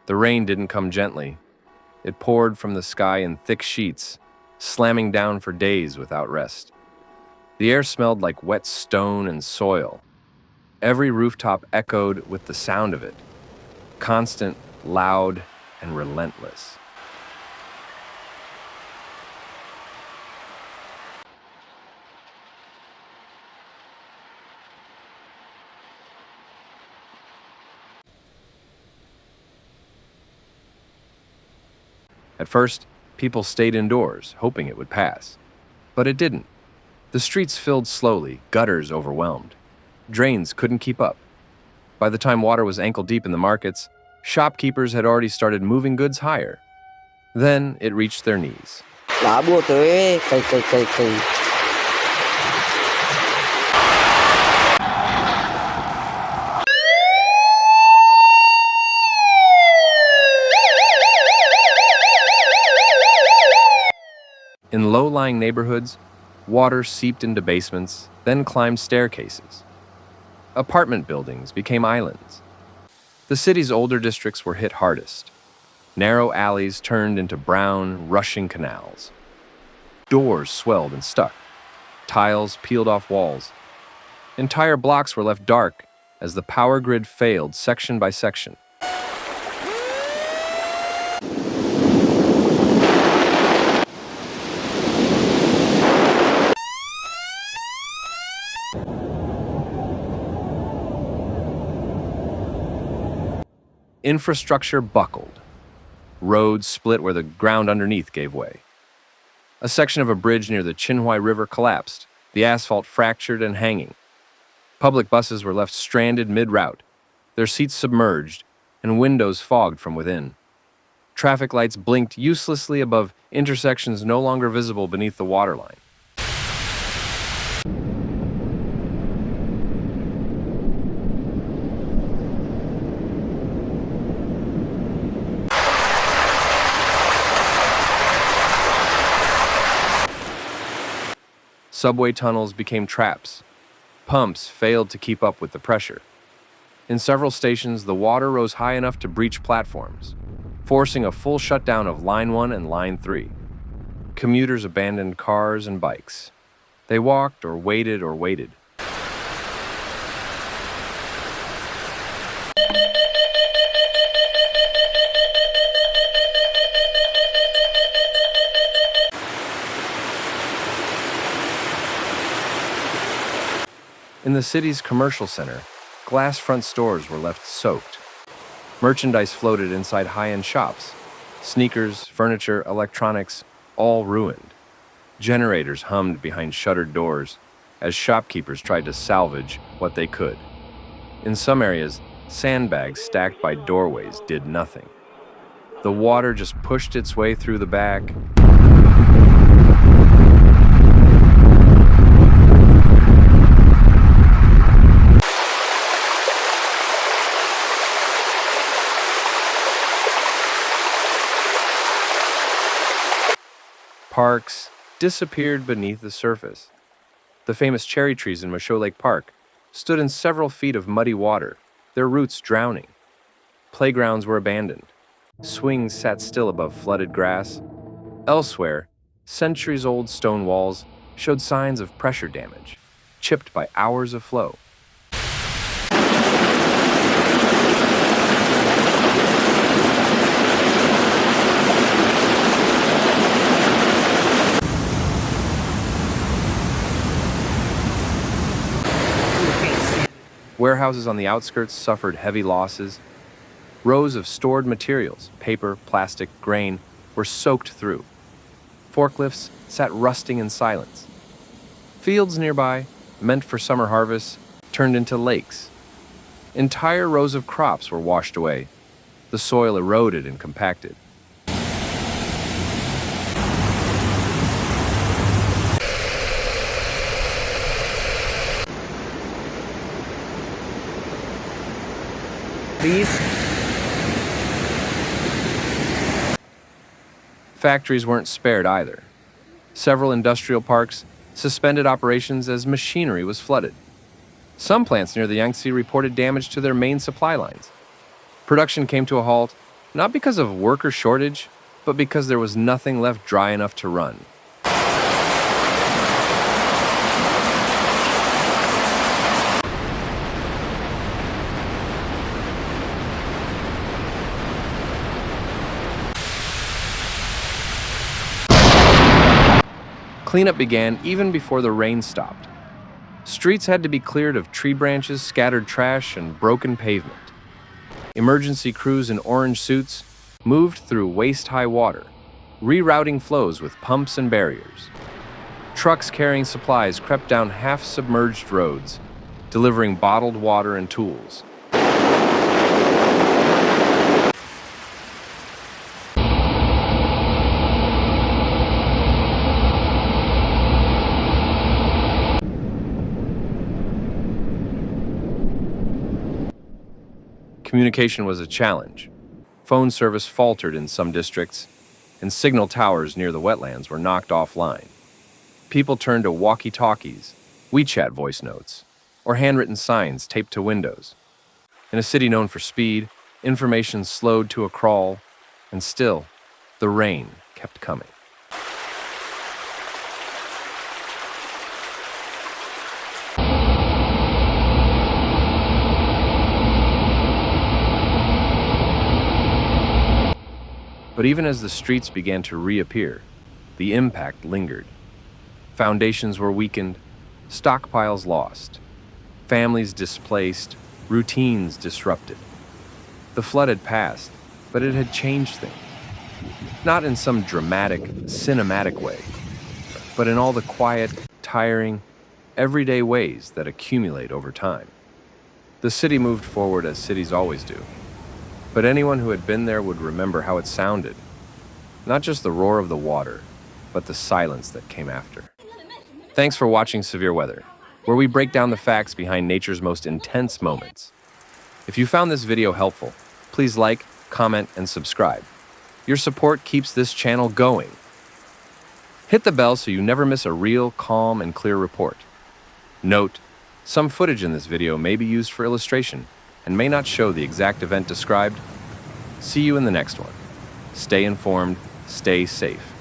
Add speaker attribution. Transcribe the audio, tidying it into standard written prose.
Speaker 1: The rain didn't come gently. It poured from the sky in thick sheets, slamming down for days without rest. The air smelled like wet stone and soil. Every rooftop echoed with the sound of it, constant, loud, and relentless. At first, people stayed indoors, hoping it would pass. But it didn't. The streets filled slowly, gutters overwhelmed. Drains couldn't keep up. By the time water was ankle-deep in the markets, shopkeepers had already started moving goods higher. Then it reached their knees. In low-lying neighborhoods, water seeped into basements, then climbed staircases. Apartment buildings became islands. The city's older districts were hit hardest. Narrow alleys turned into brown, rushing canals. Doors swelled and stuck. Tiles peeled off walls. Entire blocks were left dark as the power grid failed section by section. Infrastructure buckled. Roads split where the ground underneath gave way. A section of a bridge near the Chinhuai River collapsed, the asphalt fractured and hanging. Public buses were left stranded mid-route, their seats submerged, and windows fogged from within. Traffic lights blinked uselessly above intersections no longer visible beneath the waterline. Subway tunnels became traps. Pumps failed to keep up with the pressure. In several stations, the water rose high enough to breach platforms, forcing a full shutdown of Line 1 and Line 3. Commuters abandoned cars and bikes. They walked or waited or waited. In the city's commercial center, glass front stores were left soaked. Merchandise floated inside high-end shops. Sneakers, furniture, electronics, all ruined. Generators hummed behind shuttered doors as shopkeepers tried to salvage what they could. In some areas, sandbags stacked by doorways did nothing. The water just pushed its way through the back. Parks disappeared beneath the surface. The famous cherry trees in Mosho Lake Park stood in several feet of muddy water, their roots drowning. Playgrounds were abandoned. Swings sat still above flooded grass. Elsewhere, centuries-old stone walls showed signs of pressure damage, chipped by hours of flow. Warehouses on the outskirts suffered heavy losses. Rows of stored materials, paper, plastic, grain, were soaked through. Forklifts sat rusting in silence. Fields nearby, meant for summer harvests, turned into lakes. Entire rows of crops were washed away. The soil eroded and compacted. Factories weren't spared either. Several industrial parks suspended operations as machinery was flooded. Some plants near the Yangtze reported damage to their main supply lines. Production came to a halt, Not because of worker shortage, but because there was nothing left dry enough to run. Cleanup began even before the rain stopped. Streets had to be cleared of tree branches, scattered trash, and broken pavement. Emergency crews in orange suits moved through waist-high water, rerouting flows with pumps and barriers. Trucks carrying supplies crept down half-submerged roads, delivering bottled water and tools. Communication was a challenge. Phone service faltered in some districts, and signal towers near the wetlands were knocked offline. People turned to walkie-talkies, WeChat voice notes, or handwritten signs taped to windows. In a city known for speed, information slowed to a crawl, and still, the rain kept coming. But even as the streets began to reappear, the impact lingered. Foundations were weakened, stockpiles lost, families displaced, routines disrupted. The flood had passed, but it had changed things. Not in some dramatic, cinematic way, but in all the quiet, tiring, everyday ways that accumulate over time. The city moved forward as cities always do. But anyone who had been there would remember how it sounded. Not just the roar of the water, but the silence that came after. Thanks for watching Severe Weather, where we break down the facts behind nature's most intense moments. If you found this video helpful, please like, comment, and subscribe. Your support keeps this channel going. Hit the bell so you never miss a real, calm, and clear report. Note, some footage in this video may be used for illustration and may not show the exact event described. See you in the next one. Stay informed, stay safe.